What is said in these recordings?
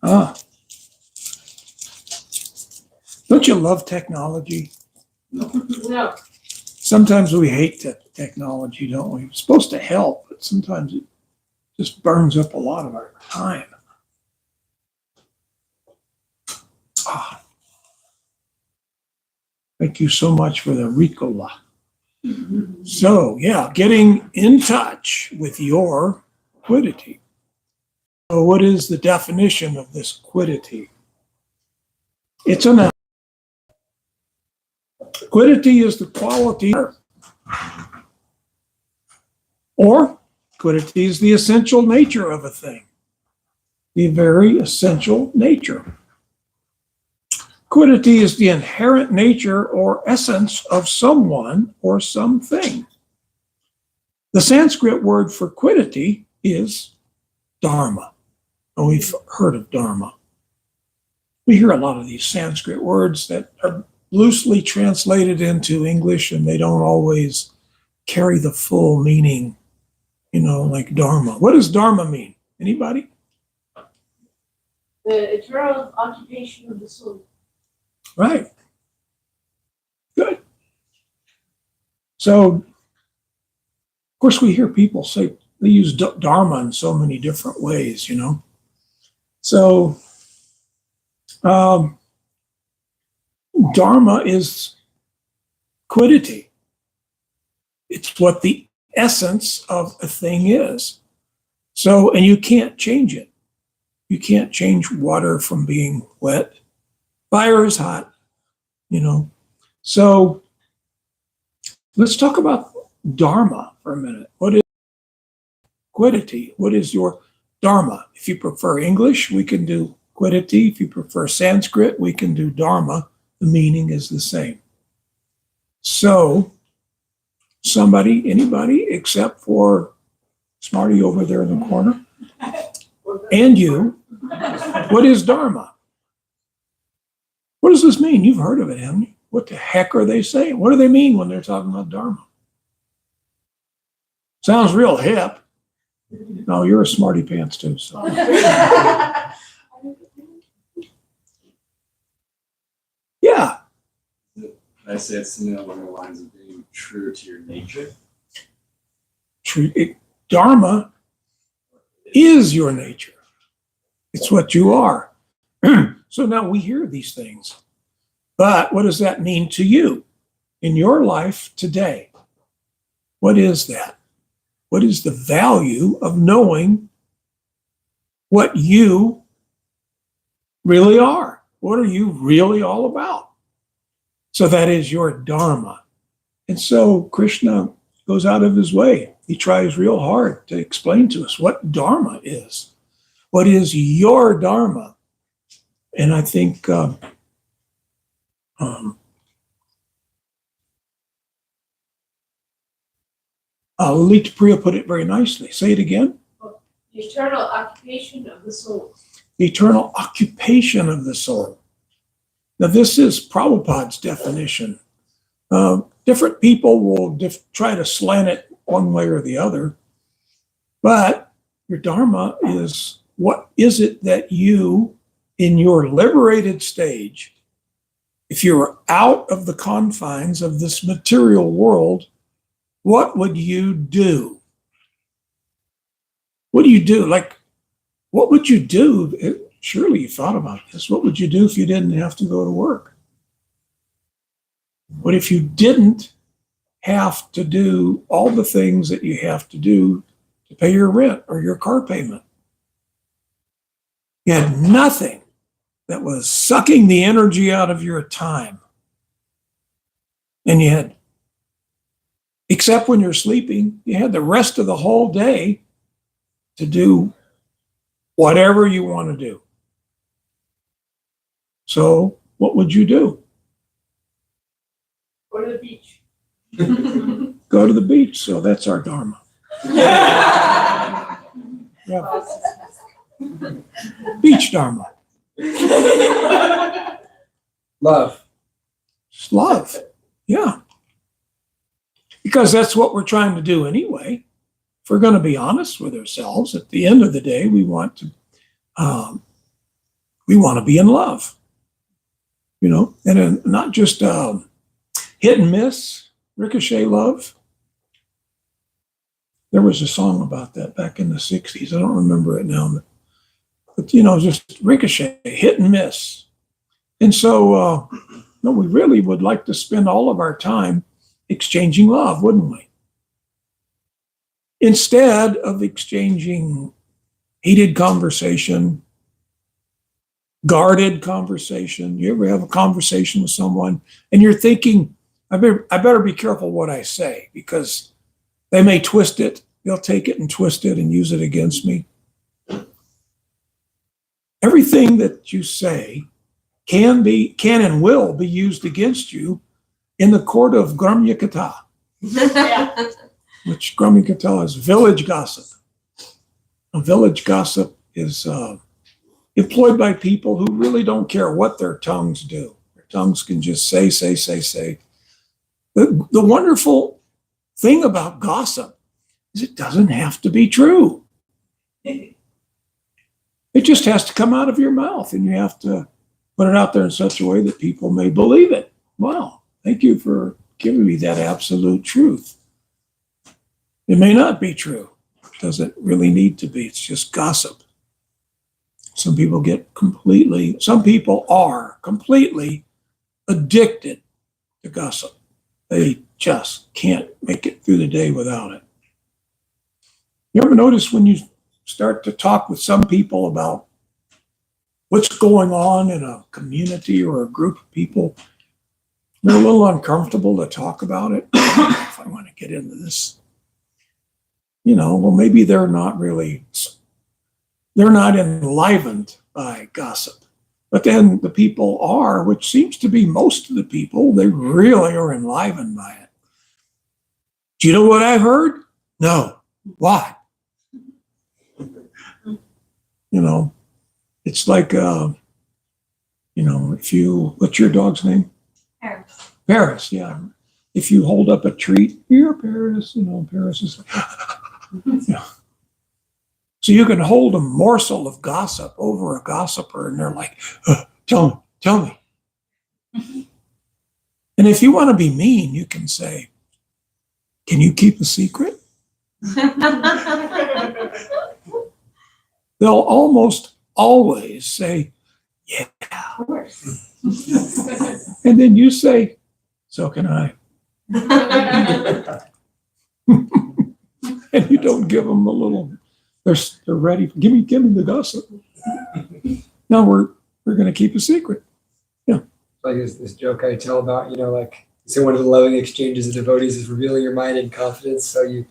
Ah, don't you love technology? No. Sometimes we hate technology, don't we? It's supposed to help, but sometimes it just burns up a lot of our time. Ah, thank you so much for the Ricola. So, yeah, getting in touch with your quiddity. So, what is the definition of this quiddity? It's an quiddity is the quality, or quiddity is the essential nature of a thing, the very essential nature. Quiddity is the inherent nature or essence of someone or something. The Sanskrit word for quiddity is dharma. And we've heard of dharma. We hear a lot of these Sanskrit words that are loosely translated into English, and they don't always carry the full meaning, like dharma. What does dharma mean? Anybody? The eternal occupation of the soul. Right. Good. So, of course, we hear people say they use dharma in so many different ways, So, dharma is quiddity. It's what the essence of a thing is. So, and you can't change it. You can't change water from being wet. Fire is hot, So let's talk about dharma for a minute. What is quiddity? What is your dharma? If you prefer English, we can do quiddity. If you prefer Sanskrit, we can do dharma. The meaning is the same. So anybody except for Smarty over there in the corner, and you, what is dharma? What does this mean? You've heard of it, haven't you? What the heck are they saying? What do they mean when they're talking about dharma? Sounds real hip. No, you're a smarty pants too. So. Yeah. I say it's something along the lines of being true to your nature. True. Dharma is your nature. It's what you are. So now we hear these things. But what does that mean to you in your life today? What is that? What is the value of knowing what you really are? What are you really all about? So that is your dharma. And so Krishna goes out of his way. He tries real hard to explain to us what dharma is. What is your dharma? And I think Lita Priya put it very nicely. Say it again. The eternal occupation of the soul. The eternal occupation of the soul. Now, this is Prabhupada's definition. Different people will try to slant it one way or the other. But your dharma is, what is it that you, in your liberated stage, if you were out of the confines of this material world, what would you do? What do you do? Like, what would you do? Surely you thought about this. What would you do if you didn't have to go to work? What if you didn't have to do all the things that you have to do to pay your rent or your car payment? You had nothing that was sucking the energy out of your time. And you had, except when you're sleeping, you had the rest of the whole day to do whatever you want to do. So what would you do? Go to the beach. Go to the beach. So that's our dharma. Yeah. Beach dharma. Love. It's love. Yeah. Because that's what we're trying to do anyway. If we're going to be honest with ourselves, at the end of the day, we want to We want to be in love, you know, and not just hit and miss, ricochet love. There was a song about that back in the 60s. I don't remember it now, but you know, just ricochet, hit and miss. And so, no, we really would like to spend all of our time exchanging love, wouldn't we? Instead of exchanging heated conversation, guarded conversation. You ever have a conversation with someone and you're thinking, I better be careful what I say because they may twist it. They'll take it and twist it and use it against me. Everything that you say can and will be used against you in the court of Gramyakata, Yeah. which Gramyakata is village gossip. A village gossip is employed by people who really don't care what their tongues do. Their tongues can just say. The wonderful thing about gossip is it doesn't have to be true. It just has to come out of your mouth, and you have to put it out there in such a way that people may believe it. Wow, thank you for giving me that absolute truth. It may not be true. It doesn't really need to be. It's just gossip. Some people are completely addicted to gossip. They just can't make it through the day without it. You ever notice when you start to talk with some people about what's going on in a community or a group of people, they're a little uncomfortable to talk about it. If I want to get into this, you know, well, maybe they're not enlivened by gossip. But then the people are, which seems to be most of the people, they really are enlivened by it. Do you know what I've heard? No. Why? You know, it's like, you know, what's your dog's name? Paris. Paris, yeah. If you hold up a treat, here, Paris, you know, Paris is, yeah. So you can hold a morsel of gossip over a gossiper, and they're like, tell me. And if you want to be mean, you can say, can you keep a secret? They'll almost always say, yeah. Of course. And then you say, so can I. And you don't give them a little, they're ready. Give me the gossip. No, we're going to keep a secret. Yeah. Like this joke I tell about, you know, like, so one of the loving exchanges of devotees is revealing your mind in confidence. So you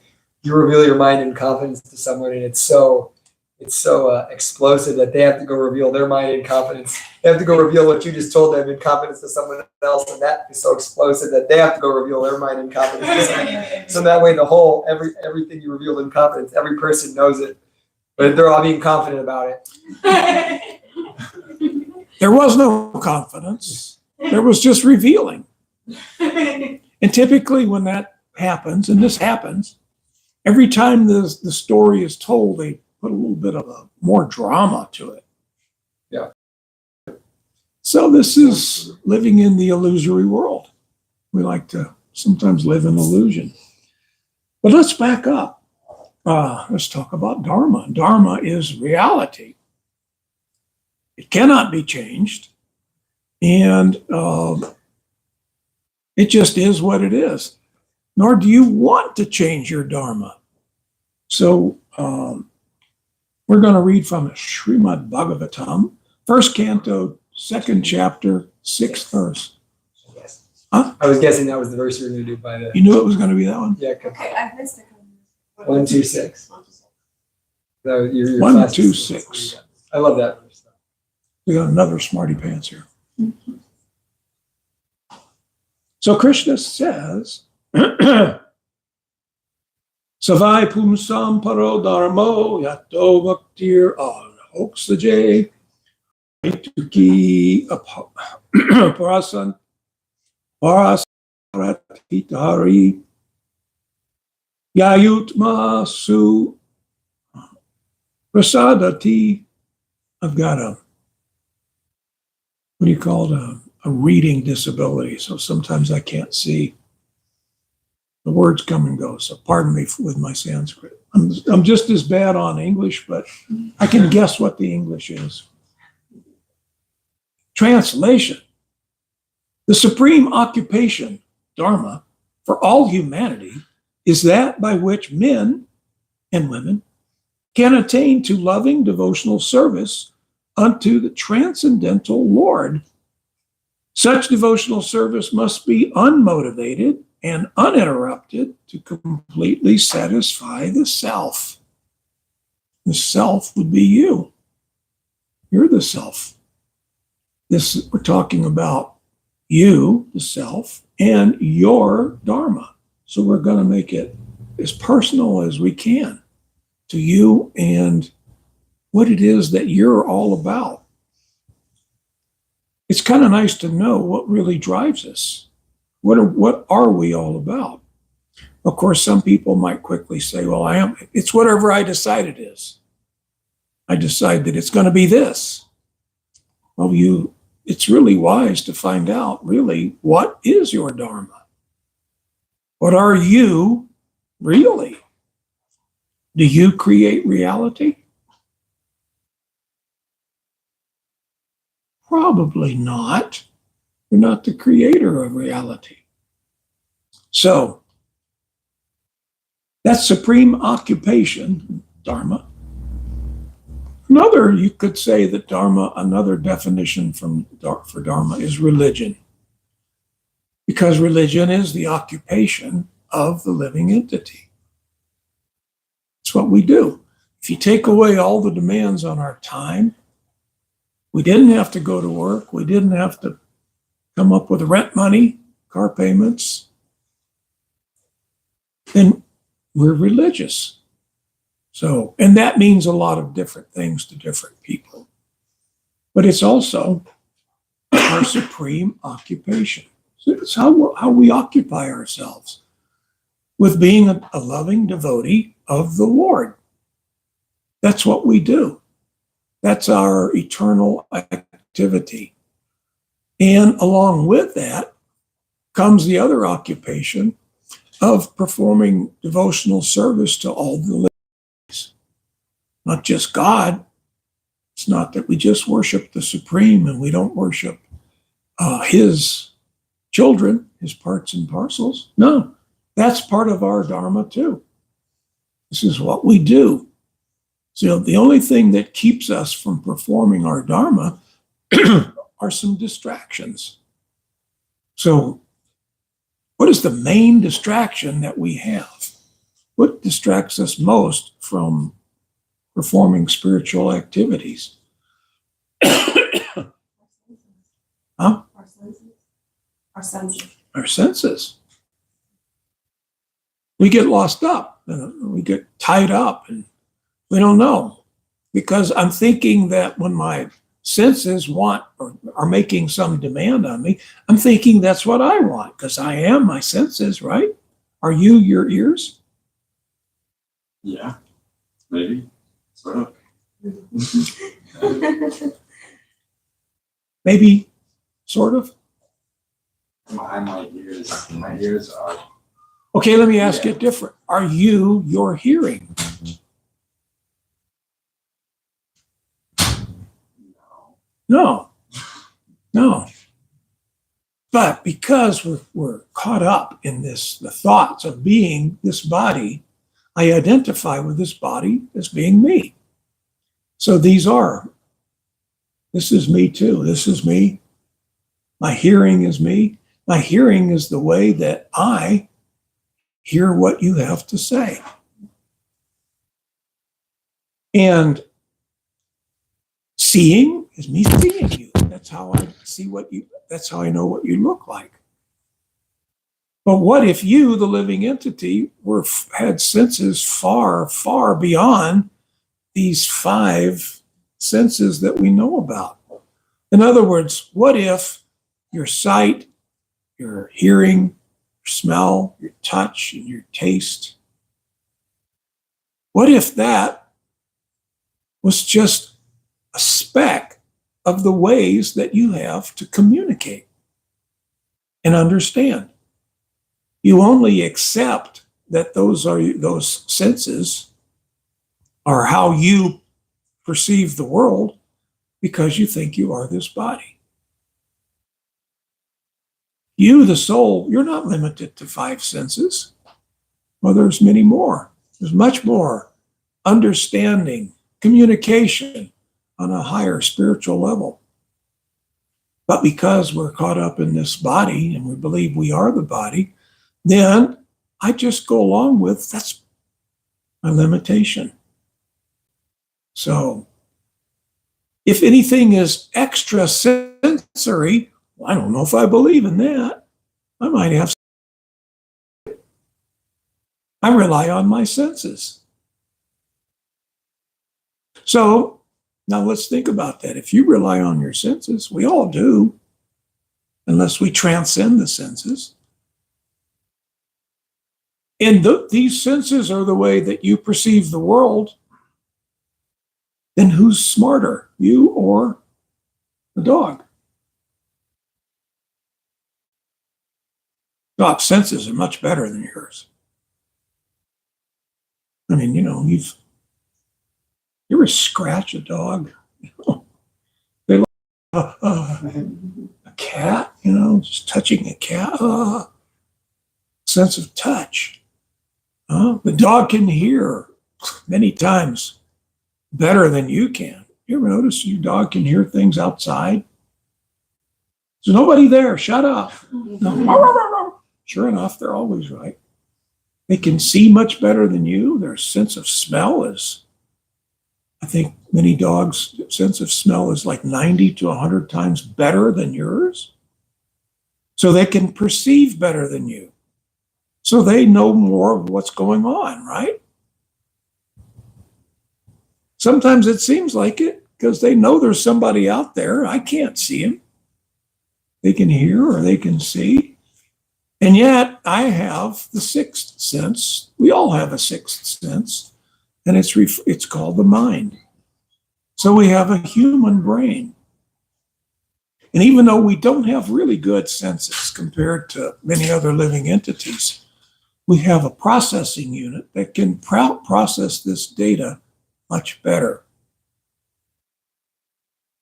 reveal your mind in confidence to someone, and it's so explosive that they have to go reveal their mind in confidence. They have to go reveal what you just told them in confidence to someone else, and that is so explosive that they have to go reveal their mind in confidence. So that way, everything you revealed in confidence, every person knows it, but they're all being confident about it. There was no confidence. There was just revealing. And typically when that happens, and this happens, every time the story is told, they put a little bit of more drama to it. Yeah. So this is living in the illusory world. We like to sometimes live in illusion. But let's back up. Let's talk about Dharma. Dharma is reality. It cannot be changed. And it just is what it is. Nor do you want to change your Dharma. So we're going to read from Srimad Bhagavatam, first canto, second chapter, sixth verse. Yes. Huh? I was guessing that was the verse you were going to do by the. You knew it was going to be that one? Yeah. Okay, I've missed it. 1, 2, 6. Your 1, class 2, is- 6. I love that verse. We got another smarty pants here. So Krishna says, Savai pumsam paro dharmo yato bhaktir al hoksaje tuki parasan parasatitari yayutma su prasadati. I've got a what do you call it, a reading disability. So sometimes I can't see. The words come and go. So pardon me with my Sanskrit. I'm just as bad on English, but I can guess what the English is. Translation. The supreme occupation, dharma, for all humanity is that by which men and women can attain to loving devotional service unto the transcendental Lord. Such devotional service must be unmotivated and uninterrupted to completely satisfy the self. The self would be you. You're the self. We're talking about you, the self, and your dharma. So we're going to make it as personal as we can to you and what it is that you're all about. It's kind of nice to know what really drives us. What are we all about? Of course, some people might quickly say, well, it's whatever I decide it is. I decide that it's going to be this. Well, it's really wise to find out really what is your dharma? What are you really? Do you create reality? Probably not. You're not the creator of reality. So, that's supreme occupation, dharma. You could say that dharma, another definition for dharma is religion. Because religion is the occupation of the living entity. It's what we do. If you take away all the demands on our time, we didn't have to go to work. We didn't have to come up with rent money, car payments. Then we're religious. So, and that means a lot of different things to different people. But it's also our supreme occupation. So it's how we occupy ourselves with being a loving devotee of the Lord. That's what we do. That's our eternal activity. And along with that comes the other occupation of performing devotional service to all the living, not just God. It's not that we just worship the Supreme and we don't worship his children, his parts and parcels. No, that's part of our dharma too. This is what we do. So the only thing that keeps us from performing our dharma are some distractions. So what is the main distraction that we have? What distracts us most from performing spiritual activities? Huh? Our senses. Our senses. We get lost up, and we get tied up, and we don't know. Because I'm thinking that when my senses want or are making some demand on me, I'm thinking that's what I want, because I am my senses, right? Are you your ears? Yeah, maybe, sort of. Maybe, sort of. My ears are. Okay, let me ask it different. Are you your hearing? No. But because we're caught up in the thoughts of being this body, I identify with this body as being me. So this is me too. This is me. My hearing is me. My hearing is the way that I hear what you have to say. And seeing is me seeing you. That's how I see that's how I know what you look like. But what if you, the living entity, had senses far, far beyond these 5 senses that we know about? In other words, what if your sight, your hearing, your smell, your touch, and your taste, what if that was just a speck of the ways that you have to communicate and understand. You only accept that those senses are how you perceive the world because you think you are this body. You, the soul, you're not limited to 5 senses. Well, there's many more. There's much more understanding, communication on a higher spiritual level. But because we're caught up in this body and we believe we are the body, then I just go along with that's my limitation. So if anything is extra sensory, well, I don't know if I believe in that. I might have. I rely on my senses. So now let's think about that. If you rely on your senses, we all do, unless we transcend the senses. And these senses are the way that you perceive the world. Then who's smarter, you or the dog? Dog's senses are much better than yours. I mean, you ever scratch a dog? They like a cat, just touching a cat. Sense of touch. The dog can hear many times better than you can. You ever notice your dog can hear things outside? There's nobody there. Shut up. No. Sure enough, they're always right. They can see much better than you. Their sense of smell is, I think many dogs' sense of smell is like 90 to 100 times better than yours. So they can perceive better than you. So they know more of what's going on, right? Sometimes it seems like it because they know there's somebody out there. I can't see him. They can hear or they can see. And yet I have the 6th sense. We all have a 6th sense, and it's called the mind. So we have a human brain. And even though we don't have really good senses compared to many other living entities, we have a processing unit that can process this data much better.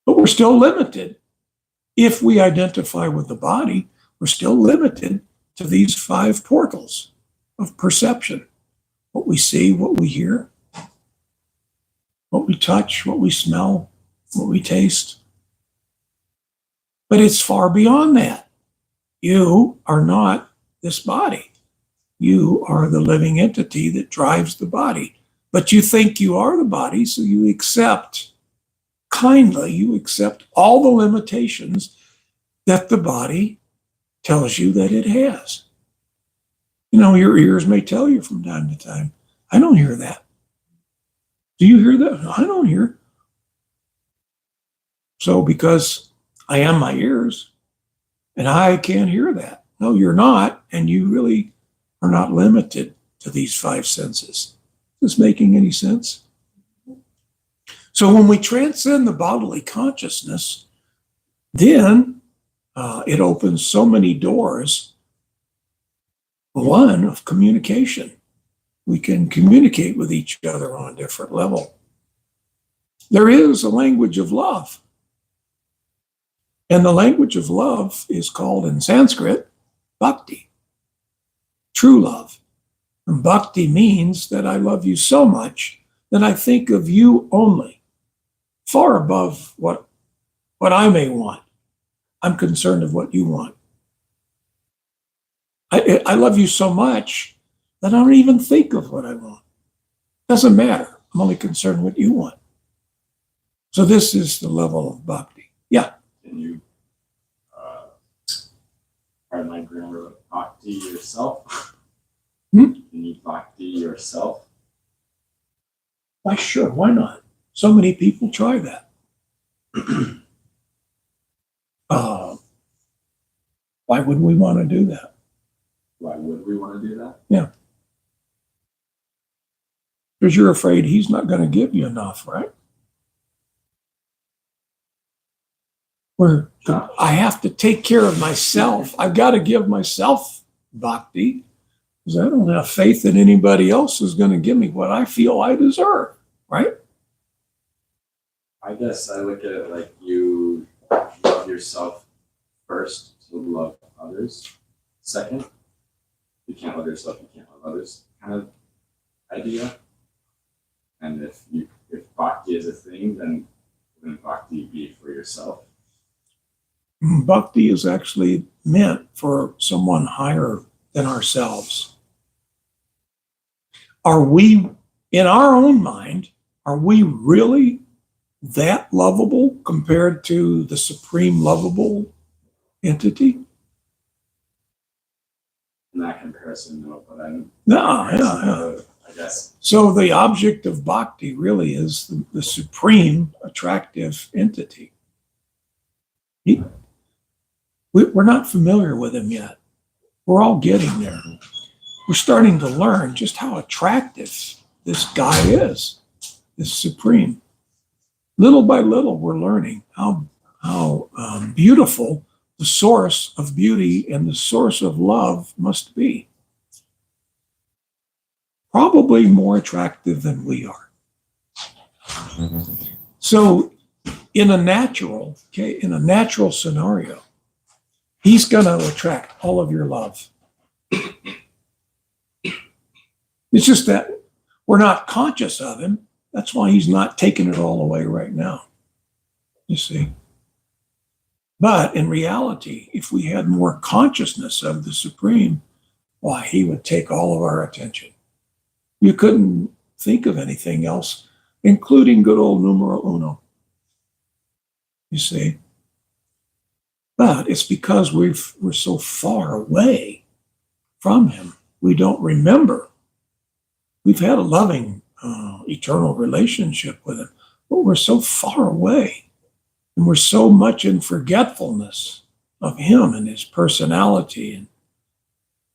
But we're still limited. If we identify with the body, we're still limited to these 5 portals of perception. What we see, what we hear, what we touch, what we smell, what we taste. But it's far beyond that. You are not this body. You are the living entity that drives the body. But you think you are the body, so you accept all the limitations that the body tells you that it has. Your ears may tell you from time to time, I don't hear that. Do you hear that? No, I don't hear. So because I am my ears and I can't hear that. No, you're not. And you really are not limited to these 5 senses. Is this making any sense? So when we transcend the bodily consciousness, then it opens so many doors. One, of communication. We can communicate with each other on a different level. There is a language of love. And the language of love is called in Sanskrit, bhakti, true love. And bhakti means that I love you so much that I think of you only, far above what I may want. I'm concerned of what you want. I love you so much that I don't even think of what I want. Doesn't matter. I'm only concerned what you want. So this is the level of bhakti. Yeah. Can you, pardon my grammar, but bhakti yourself? Can you bhakti yourself? Why, sure. Why not? So many people try that. Why would we want to do that? Why would we want to do that? Yeah. Because you're afraid he's not going to give you enough, right? where I have to take care of myself. I've got to give myself bhakti because I don't have faith that anybody else is going to give me what I feel I deserve, right? I guess I look at it like you love yourself first to love others second. You can't love yourself, you can't love others kind of idea. And if bhakti is a thing, then wouldn't bhakti be for yourself? Bhakti is actually meant for someone higher than ourselves. Are we, in our own mind, are we really that lovable compared to the supreme lovable entity? In that comparison, no, but I'm No, yeah. I guess. So the object of bhakti really is the supreme attractive entity. We're not familiar with him yet. We're all getting there. We're starting to learn just how attractive this guy is, this supreme. Little by little, we're learning how beautiful the source of beauty and the source of love must be. Probably more attractive than we are. So in a natural scenario, he's going to attract all of your love. It's just that we're not conscious of him. That's why he's not taking it all away right now. You see? But in reality, if we had more consciousness of the Supreme, why, he would take all of our attention. You couldn't think of anything else, including good old numero uno. You see? But it's because we're so far away from him, we don't remember. We've had a loving, eternal relationship with him, but we're so far away, and we're so much in forgetfulness of him and his personality and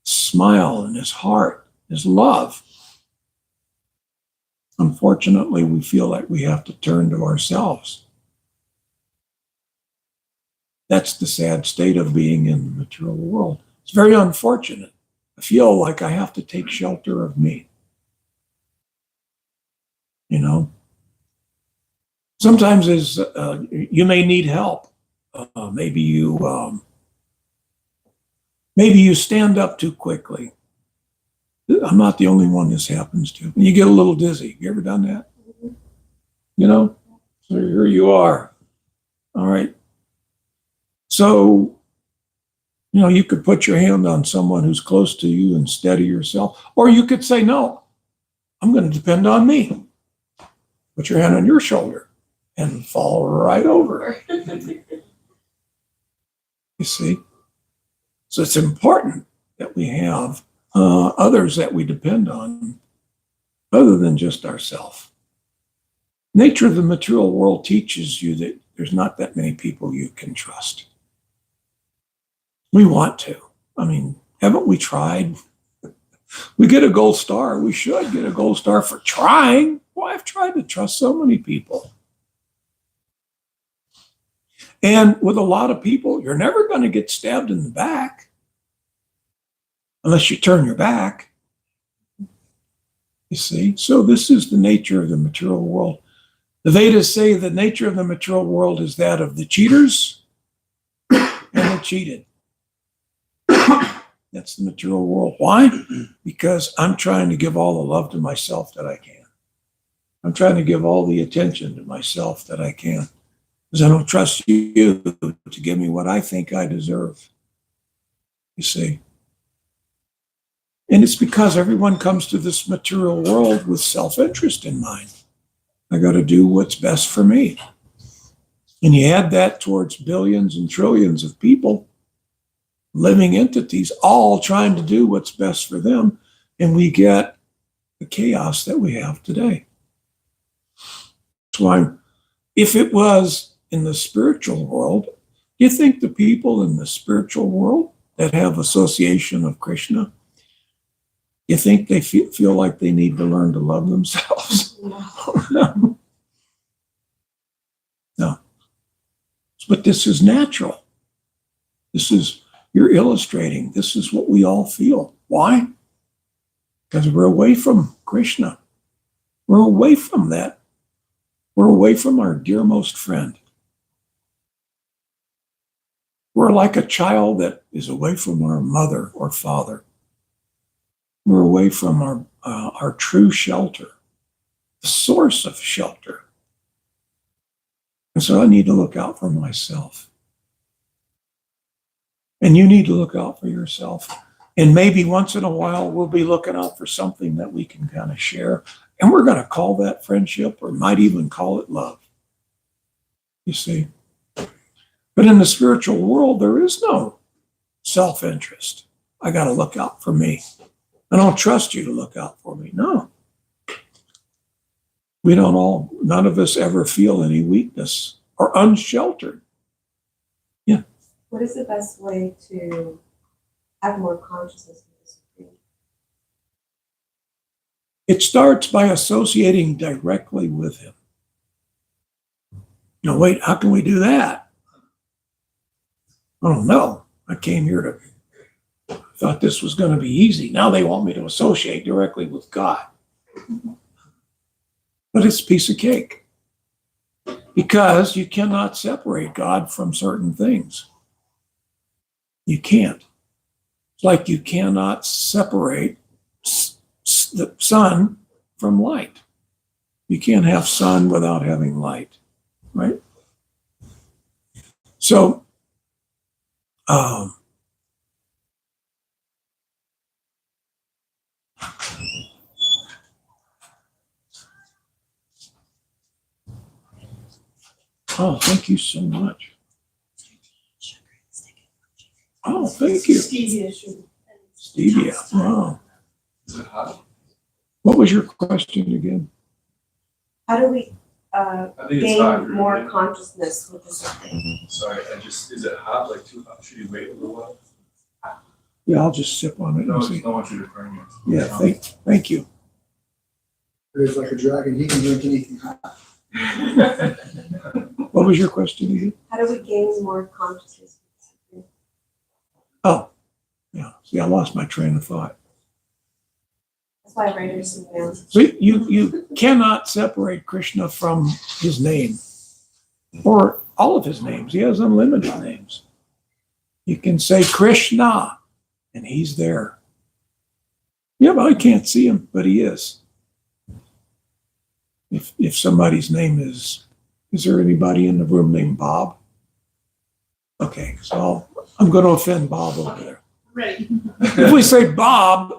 smile and his heart, his love. Unfortunately, we feel like we have to turn to ourselves. That's the sad state of being in the material world. It's very unfortunate. I feel like I have to take shelter of me. You know? Sometimes you may need help. Maybe you stand up too quickly. I'm not the only one this happens to. You get a little dizzy. You ever done that? You know? So here you are. All right. So, you could put your hand on someone who's close to you and steady yourself. Or you could say, no, I'm going to depend on me. Put your hand on your shoulder and fall right over. You see? So it's important that we have others that we depend on other than just ourselves. Nature of the material world teaches you that there's not that many people you can trust. We want to. I mean, haven't we tried? We get a gold star. We should get a gold star for trying. Well, I've tried to trust so many people. And with a lot of people, you're never going to get stabbed in the back unless you turn your back. You see? So this is the nature of the material world. The Vedas say the nature of the material world is that of the cheaters and the cheated. That's the material world. Why? Because I'm trying to give all the love to myself that I can. I'm trying to give all the attention to myself that I can. Because I don't trust you to give me what I think I deserve. You see? And it's because everyone comes to this material world with self-interest in mind. I got to do what's best for me. And you add that towards billions and trillions of people, living entities, all trying to do what's best for them, and we get the chaos that we have today. That's why, if it was in the spiritual world, do you think the people in the spiritual world that have association of Krishna, you think they feel like they need to learn to love themselves? No. No. That's But this is natural. You're illustrating, this is what we all feel. Why? Because we're away from Krishna. We're away from that. We're away from our dearmost friend. We're like a child that is away from our mother or father. We're away from our true shelter, the source of shelter. And so I need to look out for myself. And you need to look out for yourself. And maybe once in a while, we'll be looking out for something that we can kind of share. And we're going to call that friendship, or might even call it love. You see? But in the spiritual world, there is no self-interest. I got to look out for me. I don't trust you to look out for me. No. None of us ever feel any weakness or unsheltered. Yeah. What is the best way to have more consciousness of this? It starts by associating directly with him. No, wait, how can we do that? I don't know. I came here thought this was going to be easy. Now they want me to associate directly with God. But it's a piece of cake. Because you cannot separate God from certain things. You can't. It's like you cannot separate the sun from light. You can't have sun without having light, right? So, oh, thank you so much. Oh, thank you. Stevia sugar. Stevia, wow. Is it hot? What was your question again? How do we I think it's hot. gain more consciousness with this thing? Sorry, is it hot? Like too hot? Should you wait a little while? Yeah, I'll just sip on it No, and I see. don't want you to burn it. Yeah, thank you. It's like a dragon. He can drink anything hot. What was your question again? How do we gain more consciousness with this thing? Oh, yeah. See, I lost my train of thought. That's why I write everything down. So you cannot separate Krishna from his name or all of his names. He has unlimited names. You can say Krishna and he's there. Yeah, but I can't see him, but he is. If somebody's name is there anybody in the room named Bob? Okay, so I'm going to offend Bob over there. Ready. If we say Bob,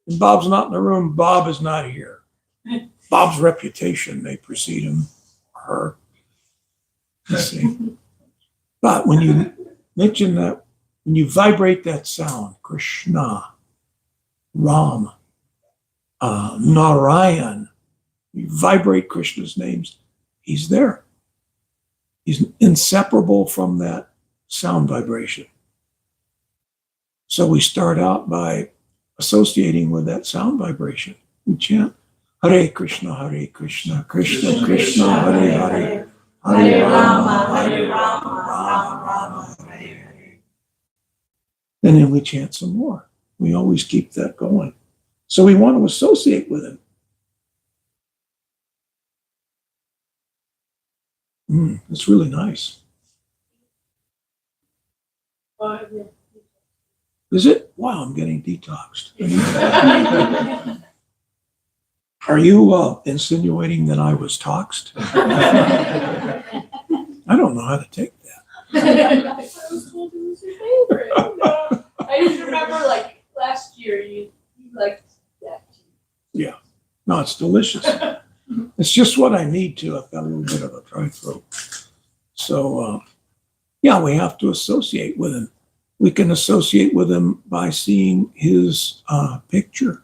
and Bob's not in the room, Bob is not here. Bob's reputation may precede him or her. You see. But when you mention that, when you vibrate that sound, Krishna, Ram, Narayan, you vibrate Krishna's names, he's there. He's inseparable from that sound vibration. So we start out by associating with that sound vibration. We chant Hare Krishna, Krishna Krishna, Hare Hare, Hare Rama, Hare Rama, Rama Hare. And then we chant some more. We always keep that going. So we want to associate with him. It's really nice. Is it? Wow, I'm getting detoxed. Are you insinuating that I was toxed? I don't know how to take that. I was told it was your favorite. No, I just remember like last year you liked that. No, it's delicious. It's just what I need to. I've got a little bit of a dry throat. So, yeah, we have to associate with him. We can associate with him by seeing his picture.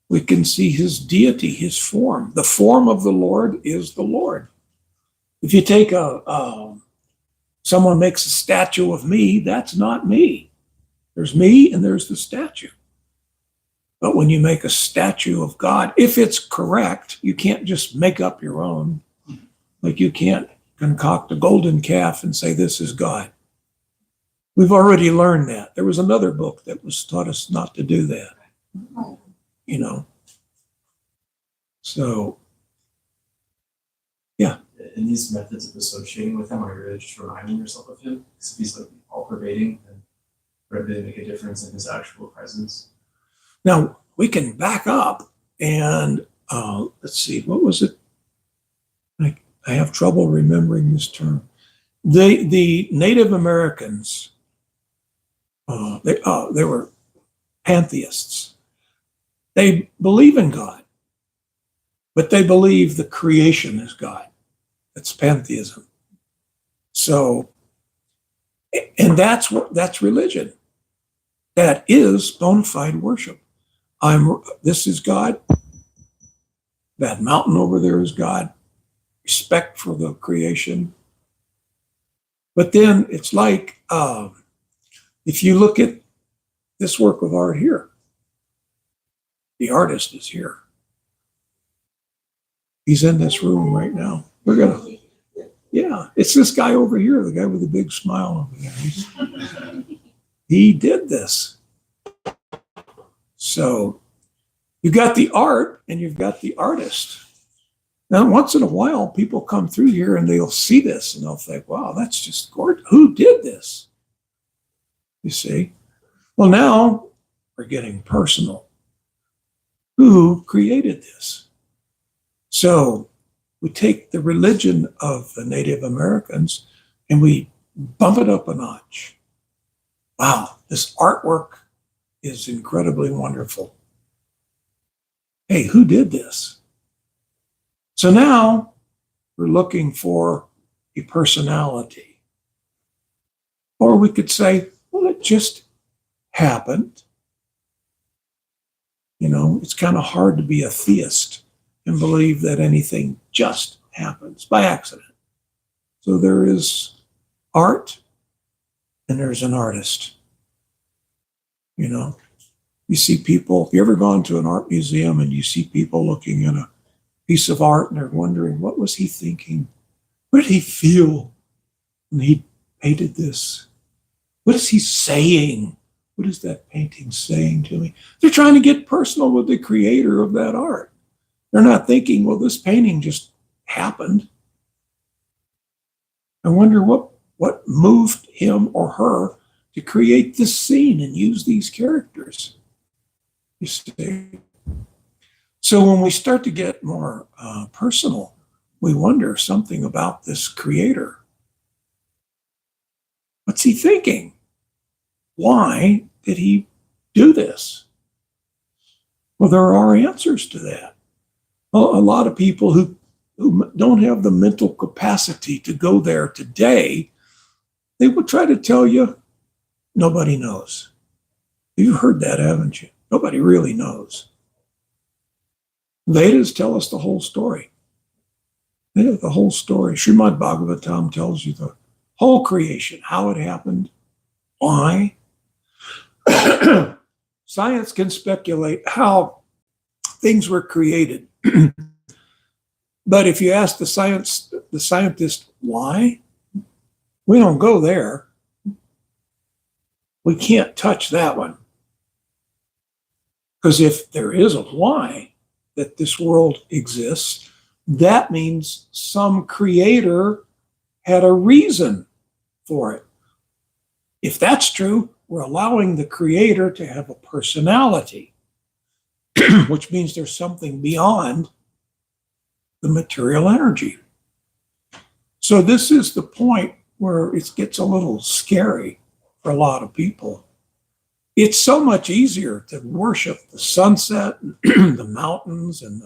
We can see his deity, his form. The form of the Lord is the Lord. If you take someone makes a statue of me, that's not me. There's me and there's the statue. But when you make a statue of God, if it's correct, you can't just make up your own. Like you can't concoct a golden calf and say, this is God. We've already learned that. There was another book that was taught us not to do that, you know. So, In these methods of associating with him, are you really just reminding yourself of him? Because if he's like all pervading, then would it really make a difference in his actual presence? now we can back up and let's see, what was it? I have trouble remembering this term. The Native Americans, they were pantheists. They believe in God, but they believe the creation is God. That's pantheism. So, and that's religion. That is bona fide worship. This is God. That mountain over there is God. Respect for the creation. But then it's like, if you look at this work of art here, the artist is here. He's in this room right now. It's this guy over here, the guy with the big smile over there. He did this. So you've got the art and you've got the artist. Now, once in a while, people come through here and they'll see this and they'll think, wow, that's just gorgeous. Who did this? You see? Well, now we're getting personal. Who created this? So we take the religion of the Native Americans and we bump it up a notch. Wow, this artwork is incredibly wonderful. Hey, who did this? So now we're looking for a personality. Or we could say, well, it just happened. You know, it's kind of hard to be a theist and believe that anything just happens by accident. So there is art and there's an artist. You know, you see people, have you ever gone to an art museum and you see people looking at a piece of art and they're wondering, what was he thinking? What did he feel when he painted this? What is he saying? What is that painting saying to me? They're trying to get personal with the creator of that art. They're not thinking, well, this painting just happened. I wonder what moved him or her to create this scene and use these characters. You see? So when we start to get more personal, we wonder something about this creator. What's he thinking? Why did he do this? Well, there are answers to that. A lot of people who don't have the mental capacity to go there today, they would try to tell you, nobody knows. You've heard that, haven't you? Nobody really knows. Vedas tell us the whole story. The whole story. Srimad Bhagavatam tells you the whole creation, how it happened, why. Science can speculate how things were created. But if you ask the scientist why, we don't go there. We can't touch that one. Because if there is a why that this world exists, that means some creator had a reason for it. If that's true, we're allowing the creator to have a personality, which means there's something beyond the material energy. So this is the point where it gets a little scary for a lot of people. It's so much easier to worship the sunset, the mountains, and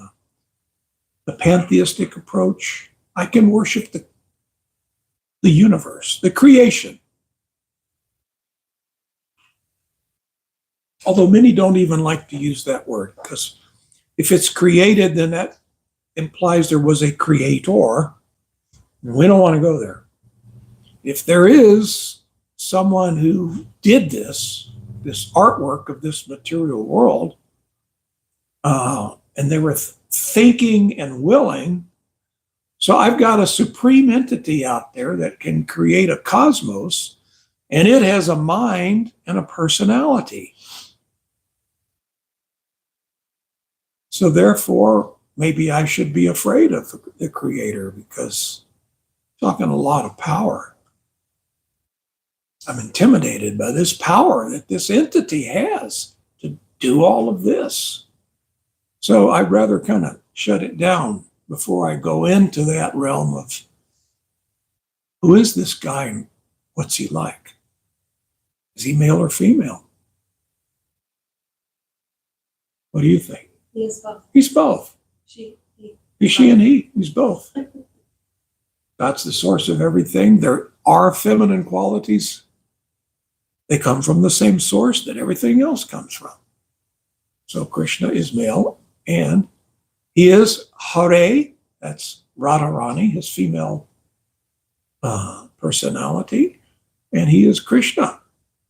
the pantheistic approach. I can worship the universe, the creation. Although many don't even like to use that word, because if it's created, then that implies there was a creator, and we don't want to go there. If there is someone who did this artwork of this material world, and they were thinking and willing, So I've got a supreme entity out there that can create a cosmos, and it has a mind and a personality. So therefore, maybe I should be afraid of the creator, because I'm talking a lot of power. I'm intimidated by this power that this entity has to do all of this. So I'd rather kind of shut it down before I go into that realm of who is this guy and what's he like? Is he male or female? What do you think? He is both. He's both. She, he. He's she and he. He's both. That's the source of everything. There are feminine qualities. They come from the same source that everything else comes from. So Krishna is male, and he is Hare, that's Radharani, his female personality, and he is Krishna,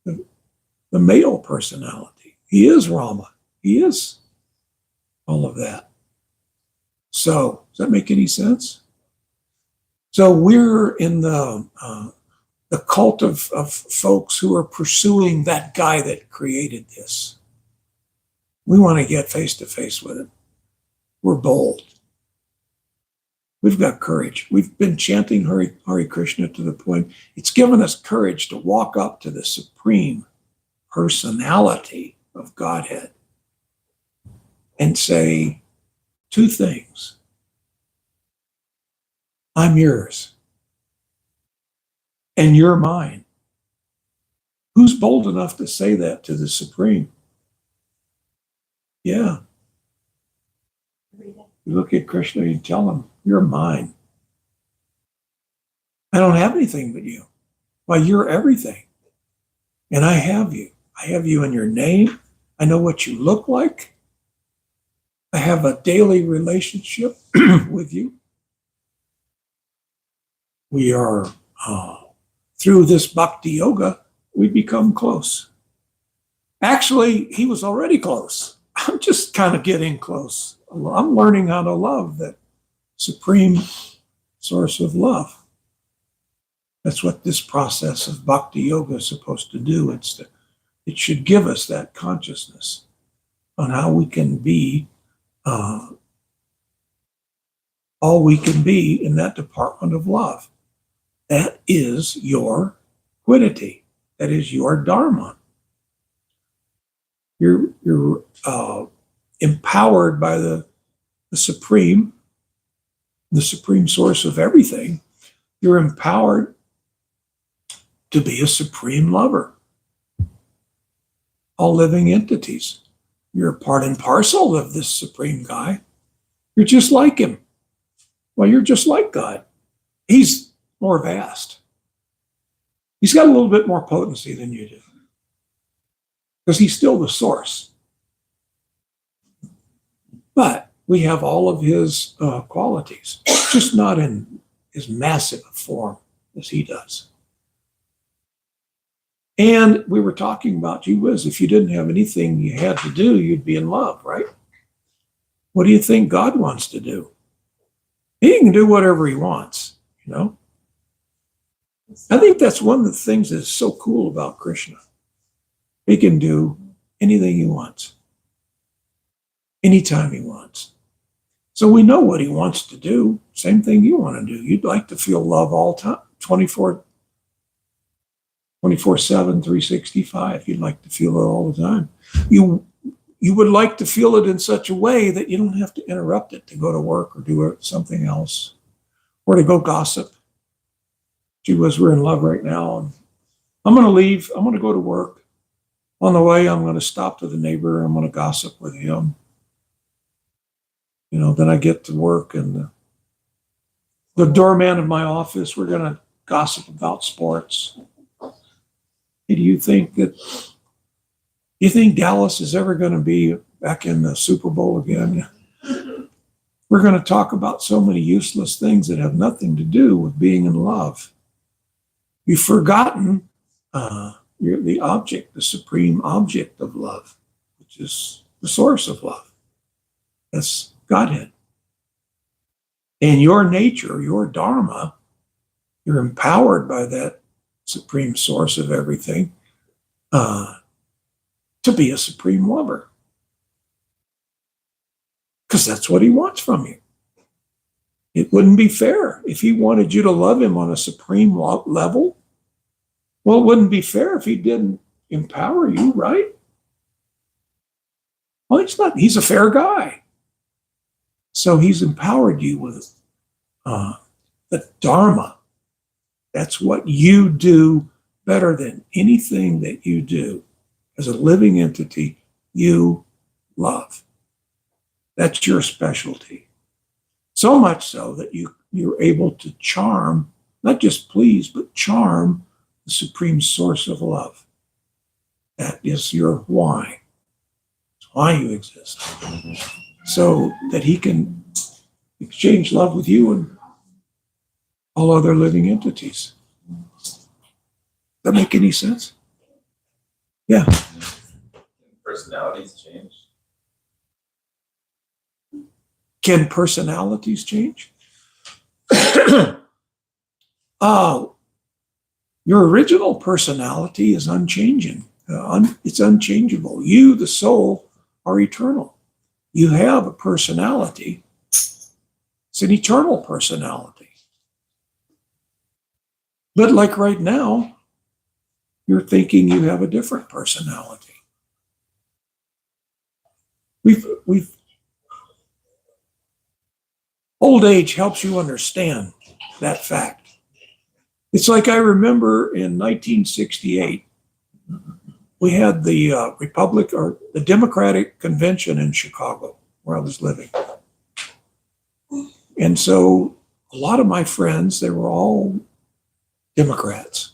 the male personality. He is Rama. He is all of that. So, does that make any sense? So we're in the cult of folks who are pursuing that guy that created this. We want to get face to face with him. We're bold. We've got courage. We've been chanting Hare Krishna to the point it's given us courage to walk up to the supreme personality of Godhead and say two things. I'm yours, and you're mine. Who's bold enough to say that to the Supreme? Yeah. You look at Krishna, you tell him, you're mine. I don't have anything but you. Why, you're everything. And I have you. I have you in your name. I know what you look like. I have a daily relationship with you. We are, through this bhakti yoga, we become close. Actually, he was already close. I'm just kind of getting close. I'm learning how to love that supreme source of love. That's what this process of bhakti yoga is supposed to do. It should give us that consciousness on how we can be all we can be in that department of love. That is your quiddity. That is your dharma. You're empowered by the supreme source of everything. You're empowered to be a supreme lover. All living entities. You're part and parcel of this supreme guy. You're just like him. Well, you're just like God. He's more vast. He's got a little bit more potency than you do, because he's still the source. But we have all of his qualities, just not in as massive a form as he does. And we were talking about, gee whiz, if you didn't have anything you had to do, you'd be in love, right? What do you think God wants to do? He can do whatever he wants, you know? I think that's one of the things that's so cool about Krishna. He can do anything he wants, anytime he wants. So we know what he wants to do. Same thing you want to do. You'd like to feel love all time, 24/7, 365. You'd like to feel it all the time. You would like to feel it in such a way that you don't have to interrupt it to go to work or do something else, or to go gossip. Gee whiz, we're in love right now, and I'm going to leave. I'm going to go to work. On the way, I'm going to stop to the neighbor. I'm going to gossip with him. You know, then I get to work, and the doorman of my office, we're going to gossip about sports. Hey, do you think Dallas is ever going to be back in the Super Bowl again? We're going to talk about so many useless things that have nothing to do with being in love. You've forgotten you're the object, the supreme object of love, which is the source of love. That's Godhead. And your nature, your dharma, you're empowered by that supreme source of everything to be a supreme lover. Because that's what he wants from you. It wouldn't be fair if he wanted you to love him on a supreme level. Well, it wouldn't be fair if he didn't empower you, right? Well, he's a fair guy. So he's empowered you with the Dharma. That's what you do better than anything that you do. As a living entity, you love. That's your specialty. So much so that you're able to charm, not just please, but charm the supreme source of love. That is your why. It's why you exist. So that he can exchange love with you and all other living entities. Does that make any sense? Yeah. Personalities change. Can personalities change? Your original personality is unchanging. It's unchangeable. You, the soul, are eternal. You have a personality. It's an eternal personality. But like right now, you're thinking you have a different personality. Old age helps you understand that fact. It's like I remember in 1968, we had the Republic or the Democratic Convention in Chicago, where I was living. And so a lot of my friends, they were all Democrats.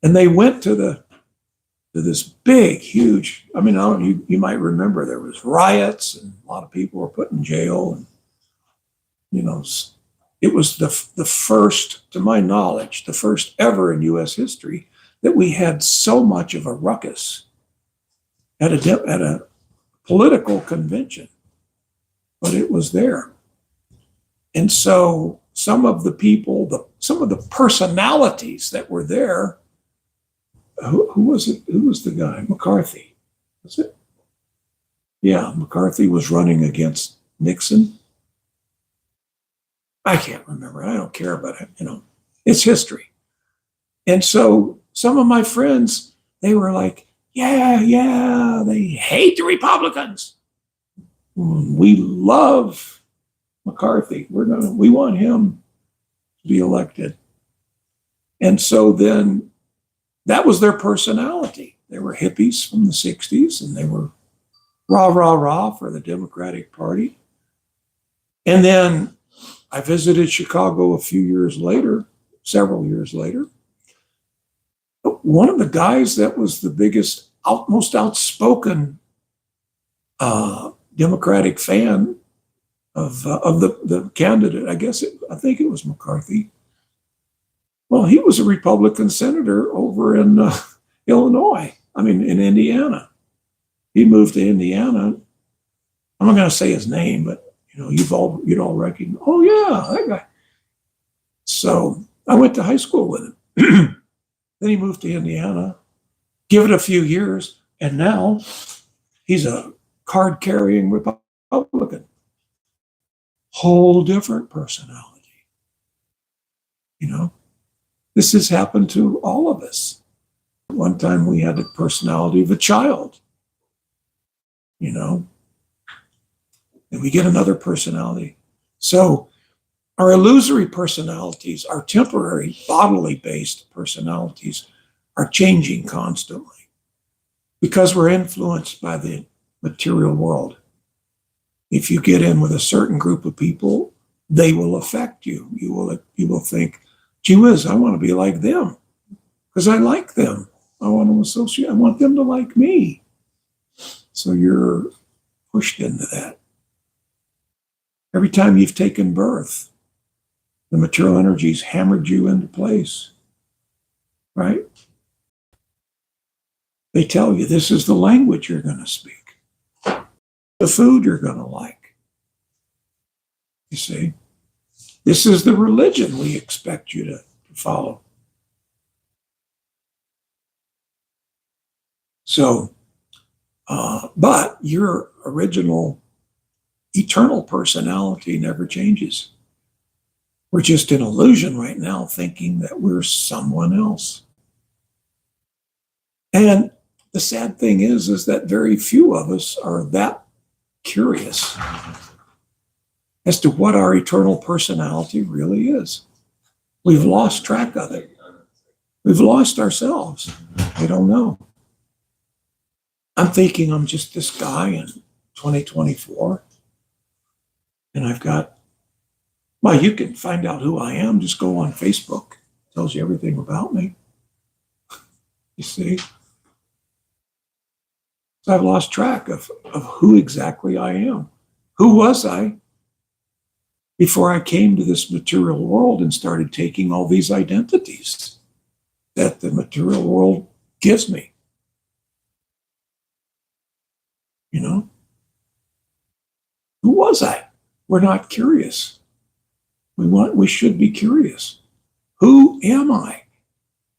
And they went to this big, huge, I mean, you might remember there was riots and a lot of people were put in jail. And, you know, it was the first, to my knowledge, the first ever in U.S. history that we had so much of a ruckus at a political convention. But it was there. And so some of the people, some of the personalities that were there, who was it? Who was the guy? McCarthy, was it? Yeah, McCarthy was running against Nixon. I can't remember. I don't care about it. You know, it's history. And so some of my friends, they were like, yeah, they hate the Republicans. We love McCarthy. We want him to be elected. And so then that was their personality. They were hippies from the 60s and they were rah for the Democratic Party. And then I visited Chicago a few years later, several years later. One of the guys that was the biggest, most outspoken Democratic fan of the candidate, I think it was McCarthy. Well, he was a Republican senator over in Illinois. In Indiana. He moved to Indiana. I'm not going to say his name, but you'd all recognize. Oh yeah, that guy. So I went to high school with him. Then he moved to Indiana. Give it a few years, and now he's a card-carrying Republican. Whole different personality. This has happened to all of us. One time we had the personality of a child. And we get another personality. So our illusory personalities, our temporary bodily based personalities are changing constantly because we're influenced by the material world. If you get in with a certain group of people, they will affect you. You will think, gee whiz, I want to be like them because I like them. I want to associate. I want them to like me. So you're pushed into that. Every time you've taken birth, the material energies hammered you into place, right? They tell you this is the language you're going to speak, the food you're going to like. You see? This is the religion we expect you to follow. So, but your original eternal personality never changes. We're just in illusion right now, thinking that we're someone else. And the sad thing is that very few of us are that curious as to what our eternal personality really is. We've lost track of it. We've lost ourselves. We don't know. I'm thinking I'm just this guy in 2024. And I've got, well, you can find out who I am. Just go on Facebook. It tells you everything about me. You see? So I've lost track of who exactly I am. Who was I before I came to this material world and started taking all these identities that the material world gives me? You know? Who was I? We're not curious. We should be curious. Who am I?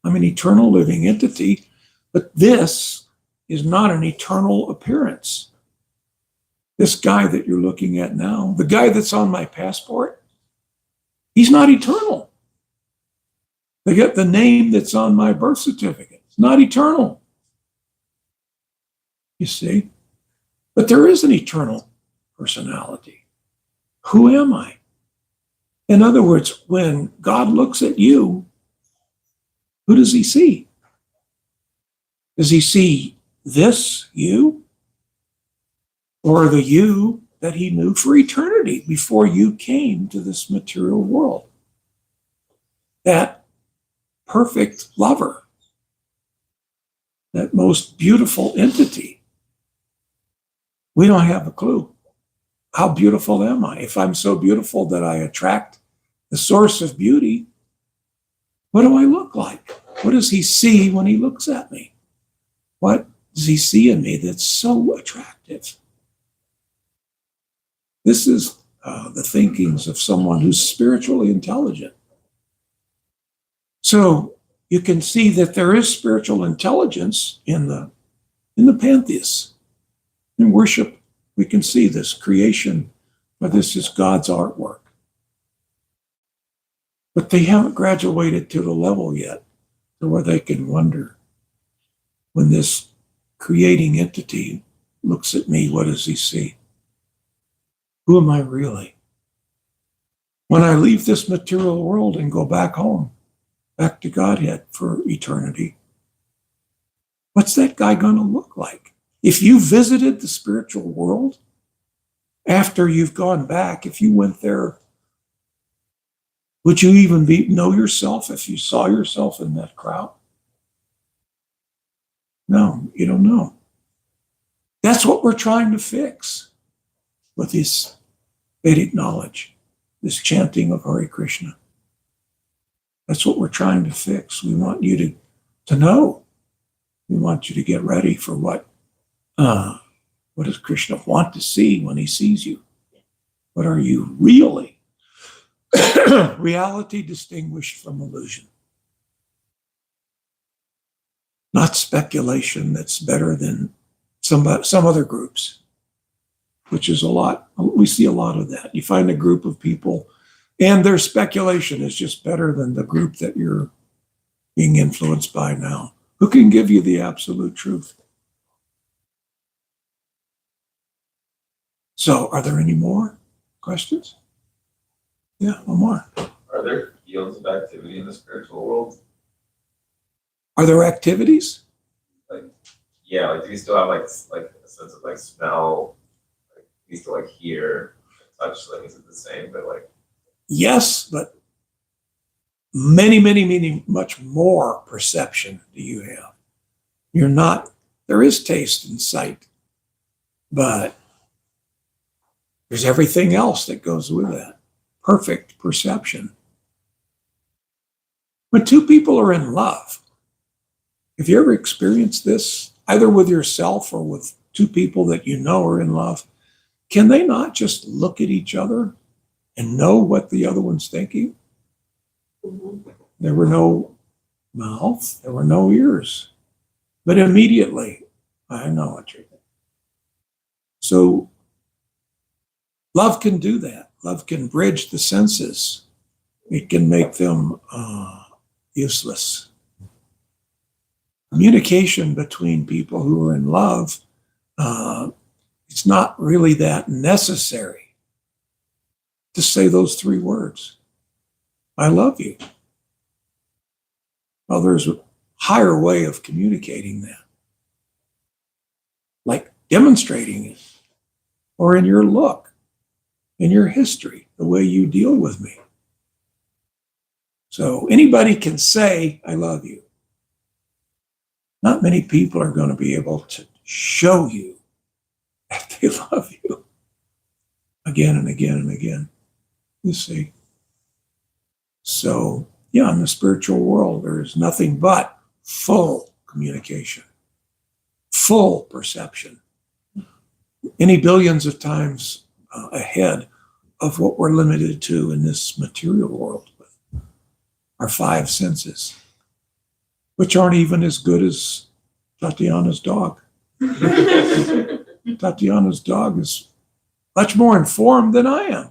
I'm an eternal living entity, but this is not an eternal appearance. This guy that you're looking at now, the guy that's on my passport, he's not eternal. They get the name that's on my birth certificate. It's not eternal. You see? But there is an eternal personality. Who am I? In other words, when God looks at you, who does he see? Does he see this you? Or the you that he knew for eternity before you came to this material world? That perfect lover, that most beautiful entity. We don't have a clue. How beautiful am I? If I'm so beautiful that I attract the source of beauty, what do I look like? What does he see when he looks at me? What does he see in me that's so attractive? This is the thinkings of someone who's spiritually intelligent. So you can see that there is spiritual intelligence in the pantheists. In worship, we can see this creation, but this is God's artwork. But they haven't graduated to the level yet to where they can wonder, when this creating entity looks at me, what does he see? Who am I really? When I leave this material world and go back home, back to Godhead for eternity, what's that guy going to look like? If you visited the spiritual world after you've gone back, if you went there, would you even know yourself if you saw yourself in that crowd? No, you don't know. That's what we're trying to fix with this Vedic knowledge, this chanting of Hare Krishna. That's what we're trying to fix. We want you to know. We want you to get ready for what does Krishna want to see when he sees you? What are you really? Reality distinguished from illusion. Not speculation that's better than some other groups, which is a lot. We see a lot of that. You find a group of people and their speculation is just better than the group that you're being influenced by now. Who can give you the absolute truth? So, are there any more questions? Yeah, one more. Are there fields of activity in the spiritual world? Are there activities? Yeah, like do you still have like a sense of like smell? Like do you still like hear, touch? Like is it the same? But like Yes, but many, much more perception do you have. You're not, there is taste and sight, but there's everything else that goes with that. Perfect perception. When two people are in love, have you ever experienced this, either with yourself or with two people that you know are in love? Can they not just look at each other and know what the other one's thinking. There were no mouth, there were no ears, but immediately, I know what you're thinking. So love can do that. Love can bridge the senses. It can make them useless. Communication between people who are in love, it's not really that necessary to say those 3 words. I love you. Well, there's a higher way of communicating that, like demonstrating it, or in your look, in your history, the way you deal with me. So anybody can say, I love you. Not many people are going to be able to show you that they love you again and again and again. You see? So, yeah, in the spiritual world, there is nothing but full communication, full perception, any billions of times ahead of what we're limited to in this material world with our 5 senses, which aren't even as good as Tatiana's dog. Tatiana's dog is much more informed than I am.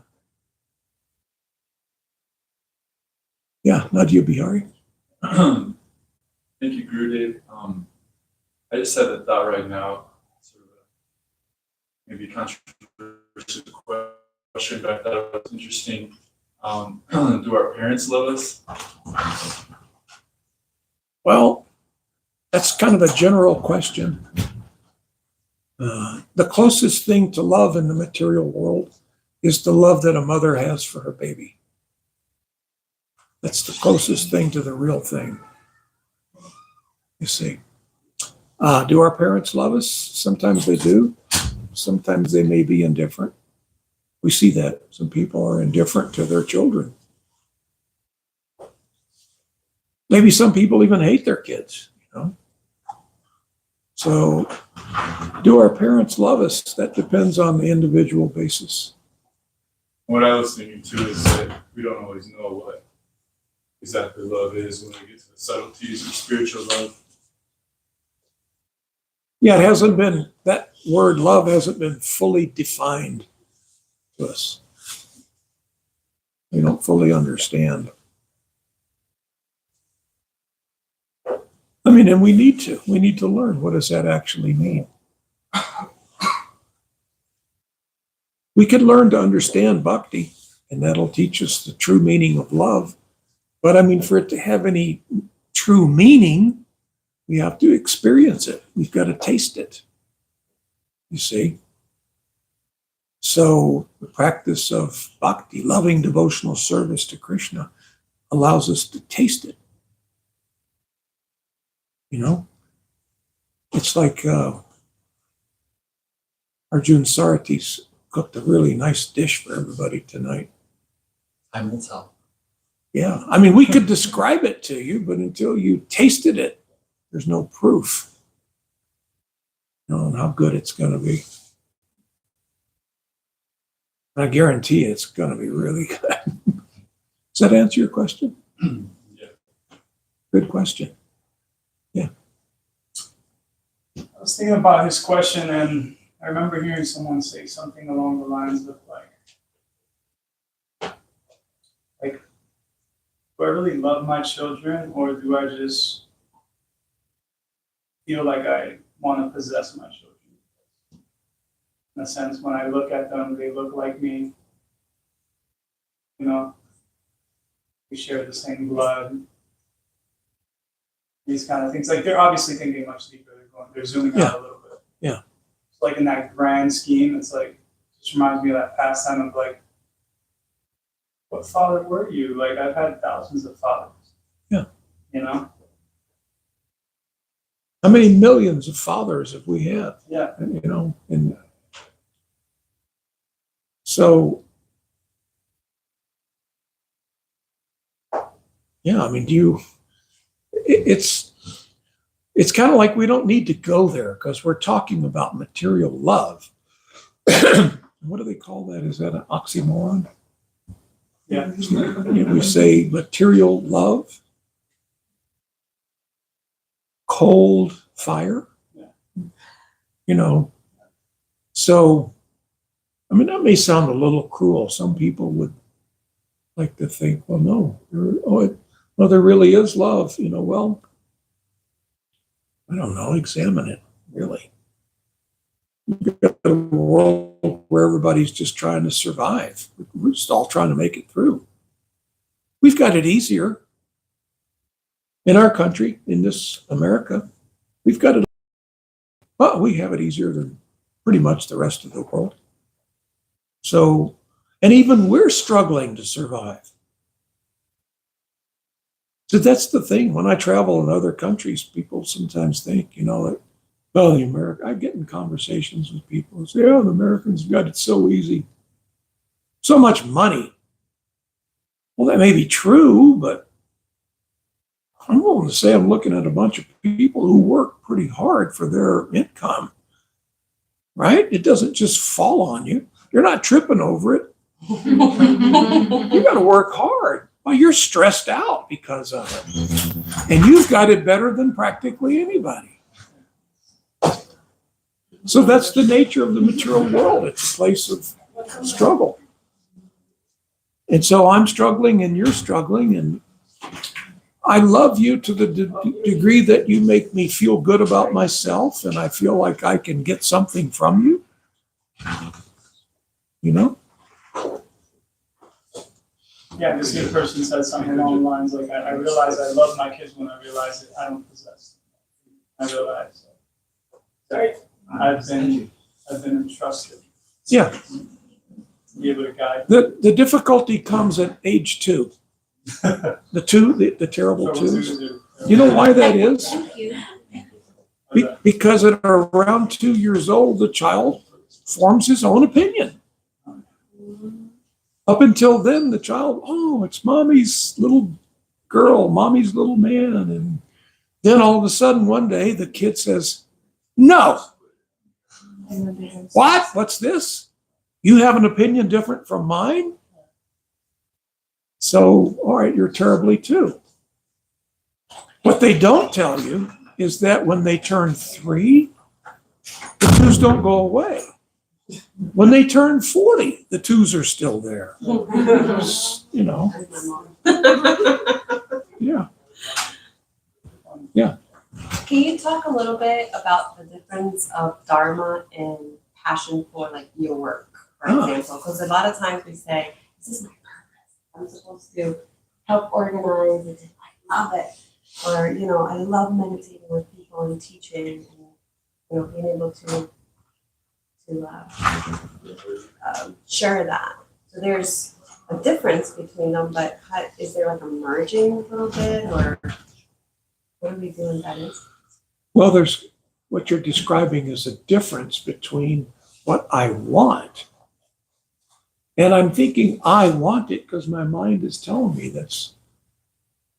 Yeah, Nadia Bihari. Thank you, Gurudev. I just had a thought right now, sort of maybe a controversial question, but I thought it was interesting. Do our parents love us? Well, that's kind of a general question. The closest thing to love in the material world is the love that a mother has for her baby. That's the closest thing to the real thing. You see. Do our parents love us? Sometimes they do. Sometimes they may be indifferent. We see that some people are indifferent to their children. Maybe some people even hate their kids, you know. So, do our parents love us? That depends on the individual basis. What I was thinking too is that we don't always know what exactly love is when we get to the subtleties of spiritual love. Yeah, it hasn't been, that word love hasn't been fully defined to us. We don't fully understand. I mean, and we need to. We need to learn, what does that actually mean? We can learn to understand bhakti, and that'll teach us the true meaning of love. But I mean, for it to have any true meaning, we have to experience it. We've got to taste it. You see? So the practice of bhakti, loving devotional service to Krishna, allows us to taste it. You know? It's like Arjun Sarati's cooked a really nice dish for everybody tonight. Time will tell. Yeah, I mean, we could describe it to you, but until you tasted it, there's no proof, you know, on how good it's going to be. I guarantee it's going to be really good. Does that answer your question? Yeah. Good question. Yeah. I was thinking about his question, and I remember hearing someone say something along the lines of like, do I really love my children, or do I just feel like I want to possess my children? In a sense, when I look at them, they look like me. You know, we share the same blood. These kind of things. Like, they're obviously thinking much deeper. They're zooming out a little bit. Yeah. It's like in that grand scheme, it's like, just reminds me of that pastime of like, what father were you? Like, I've had thousands of fathers. Yeah. You know? How many millions of fathers have we had? Yeah. You know, and so, yeah, I mean, it's kind of like we don't need to go there because we're talking about material love. What do they call that? Is that an oxymoron? Yeah. We say material love, cold fire. You know, so, I mean, that may sound a little cruel. Some people would like to think, well, no, there really is love. Well, I don't know, examine it, really. We've got a world where everybody's just trying to survive. We're just all trying to make it through. We've got it easier in our country, in this America. We've got it, well, we have it easier than pretty much the rest of the world. So, and even we're struggling to survive. So that's the thing. When I travel in other countries, people sometimes think, like, well, I get in conversations with people who say, oh, the Americans got it so easy. So much money. Well, that may be true, but I'm willing to say I'm looking at a bunch of people who work pretty hard for their income, right? It doesn't just fall on you. You're not tripping over it. You got to work hard. Well, you're stressed out because of it. And you've got it better than practically anybody. So that's the nature of the material world. It's a place of struggle. And so I'm struggling and you're struggling, and I love you to the degree that you make me feel good about myself, and I feel like I can get something from you. Yeah, this new person said something along the lines like, I realize I love my kids when I realize that I don't possess them. I realize I've been entrusted. Yeah. To be able to guide. The difficulty comes at age 2. The terrible twos. You know why that is? Thank you. Because at around 2 years old, the child forms his own opinion. Up until then, the child, oh, it's mommy's little girl, mommy's little man. And then all of a sudden, one day, the kid says, no. What? What's this? You have an opinion different from mine? So, all right, you're terribly too. What they don't tell you is that when they turn 3, the twos don't go away. When they turn 40, the twos are still there. Yeah. Yeah. Can you talk a little bit about the difference of dharma and passion for like your work, for example? Because a lot of times we say, this is my purpose. I'm supposed to help organize and I love it. Or, I love meditating with people and teaching and, being able to share that. So there's a difference between them, but is there like a merging a little bit, or what are we doing that is? Well, there's what you're describing is a difference between what I want. And I'm thinking I want it because my mind is telling me this.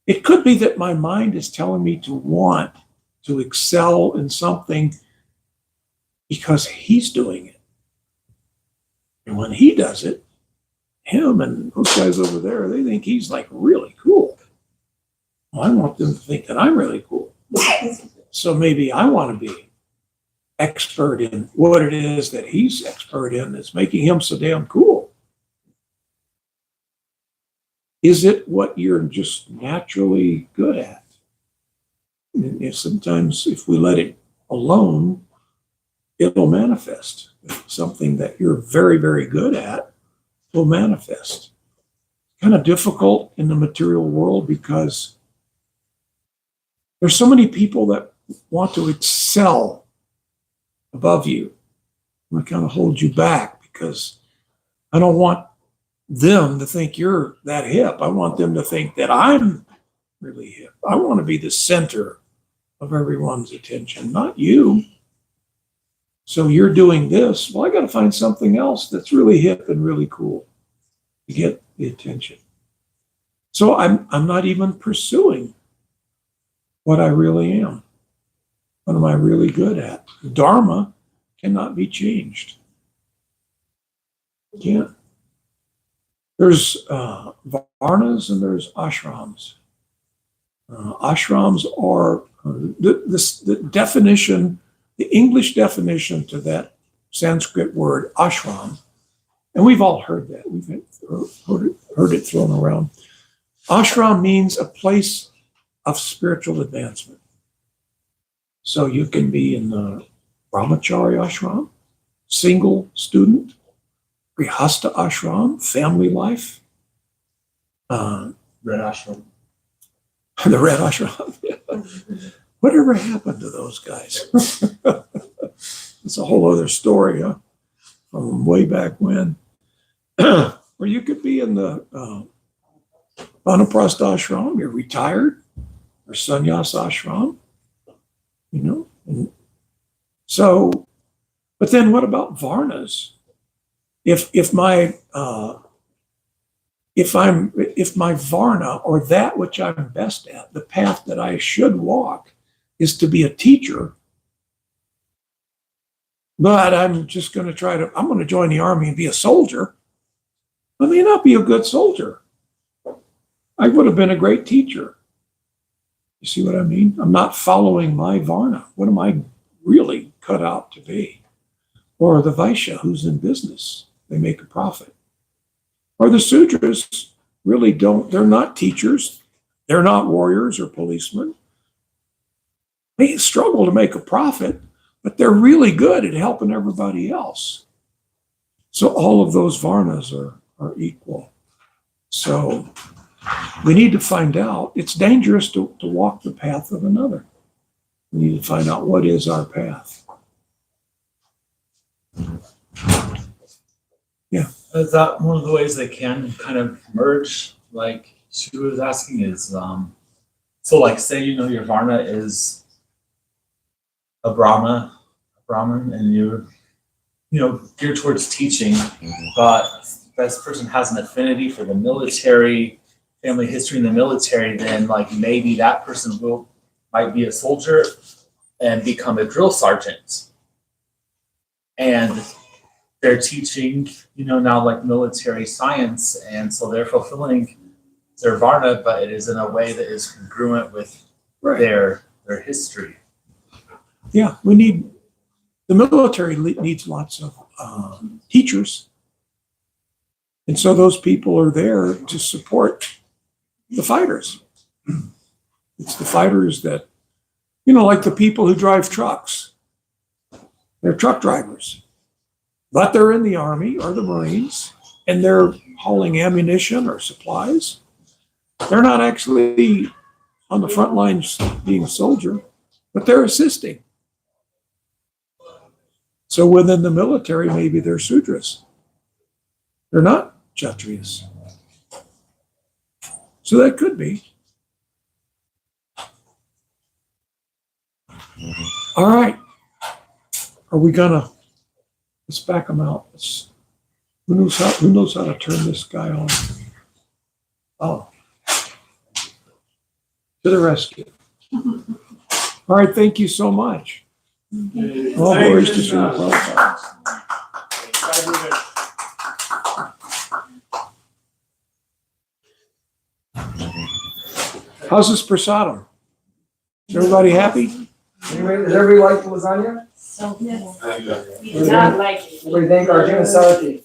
It could be that my mind is telling me to want to excel in something because he's doing it. And when he does it, him and those guys over there, they think he's like really cool. Well, I want them to think that I'm really cool. So maybe I want to be expert in what it is that he's expert in that's making him so damn cool. Is it what you're just naturally good at? And sometimes if we let it alone, it'll manifest. Something that you're very, very good at will manifest. Kind of difficult in the material world because there's so many people that want to excel above you. I kind of hold you back because I don't want them to think you're that hip. I want them to think that I'm really hip. I want to be the center of everyone's attention, not you. So you're doing this. Well, I got to find something else that's really hip and really cool to get the attention. So I'm not even pursuing what I really am. What am I really good at? Dharma cannot be changed. Can't. There's varnas and there's ashrams. Ashrams are the definition, the English definition to that Sanskrit word ashram, and we've all heard that. We've heard it thrown around. Ashram means a place of spiritual advancement. So you can be in the brahmachari ashram, single student, grihasta ashram, family life, Red ashram. the red ashram. Yeah. Whatever happened to those guys? It's a whole other story, huh? From way back when. Or you could be in the Vanaprastha ashram, you're retired, or sannyas ashram, you know. And so, but then what about varnas? If my varna, or that which I'm best at, the path that I should walk, is to be a teacher, but I'm just going to I'm going to join the army and be a soldier, I may not be a good soldier. I would have been a great teacher. You see what I mean? I'm not following my varna. What am I really cut out to be? Or the Vaishya who's in business. They make a profit. Or the Sudras really don't, they're not teachers. They're not warriors or policemen. They struggle to make a profit, but they're really good at helping everybody else. So all of those varnas are equal. So we need to find out. It's dangerous to walk the path of another. We need to find out what is our path. Yeah. Is that one of the ways they can kind of merge? Like she was asking is, so like say, you know, your Varna is a Brahman, and you're, you know, geared towards teaching, but this person has an affinity for the military, family history in the military, then like maybe that person might be a soldier and become a drill sergeant. And they're teaching, you know, now like military science, and so they're fulfilling their Varna, but it is in a way that is congruent with their history. Yeah, the military needs lots of teachers. And so those people are there to support the fighters. It's the fighters that, you know, like the people who drive trucks. They're truck drivers, but they're in the Army or the Marines, and they're hauling ammunition or supplies. They're not actually on the front lines being a soldier, but they're assisting. So within the military, maybe they're Sudras. They're not Kshatriyas. So that could be. All right. Are we gonna, let's back them out. Who knows how to turn this guy on? Oh. To the rescue. All right, thank you so much. All glories to Srila Prabhupada. How's this prasadam? Is everybody happy? Anyway, does everybody like the lasagna? So, yes. We did not like it. What do you think, Arjuna Sarati?